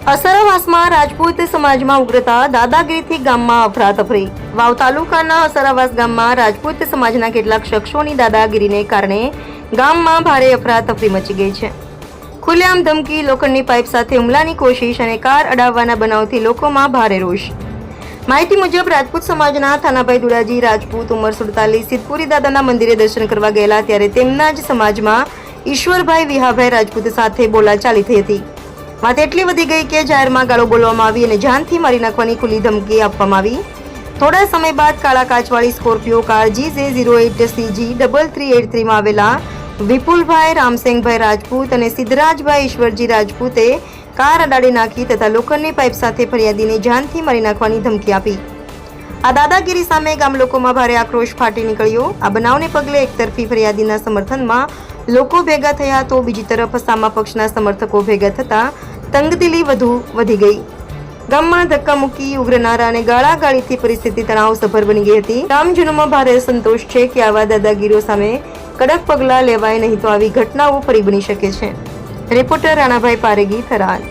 અસરાવાસમાં રાજપૂત સમાજમાં ઉગ્રતા, દાદાગીરીથી ગામમાં અફરાતફરી। વાવ તાલુકાના અસરાવાસ ગામમાં રાજપૂત સમાજના કેટલાક શખ્સોની દાદાગીરીને કારણે ગામમાં ભારે અફરાતફરી મચી ગઈ છે। ખુલ્લેઆમ ધમકી, લોખંડની પાઇપ સાથે હુમલાની કોશિશ અને કાર અડાવવાના બનાવથી લોકોમાં ભારે રોષ। માહિતી મુજબ રાજપૂત સમાજના થાનાભાઈ દુડાજી રાજપૂત ઉંમર 47 સિદ્ધપુરી દાદાના મંદિરે દર્શન કરવા ગયેલા ત્યારે તેમના જ સમાજમાં ઈશ્વરભાઈ વિહાભાઈ રાજપૂત સાથે બોલાચાલી થઈ હતી। વાત એટલી વધી ગઈ કે જાહેરમાં ગાળો બોલવામાં આવી અને જાનથી મારી નાખવાની ખુલ્લી ધમકી આપવામાં આવી। થોડા સમય બાદ કાળા કાચવાળી સ્કોર્પિયો કાર GJ08CG3383 માં આવેલા વિપુલભાઈ રામસિંગભાઈ રાજપૂત અને સિદ્ધરાજભાઈ ઈશ્વરજી રાજપૂતે કાર અડાડી નાખી તથા લોખંડની પાઇપ સાથે ફરિયાદીને જાનથી મારી નાખવાની ધમકી આપી। આ દાદાગીરી સામે ગામ લોકોમાં ભારે આક્રોશ ફાટી નીકળ્યો। આ બનાવને પગલે એકતરફી ફરિયાદીના સમર્થનમાં લોકો ભેગા થયા તો બીજી તરફ સામા પક્ષના સમર્થકો ભેગા થતા તંગદિલી વધુ વધી ગઈ। ગામમાં ધક્કામુક્કી, ઉગ્ર નારા અને ગાળાગાળીથી પરિસ્થિતિ તણાવસભર બની ગઈ હતી। ગ્રામજનોમાં ભારે સંતોષ છે કે આવા દાદાગીરીઓ સામે કડક પગલાં લેવાય નહીં તો આવી ઘટનાઓ ફરી બની શકે છે। રિપોર્ટર રાણાભાઈ પારેગી, થરાદ।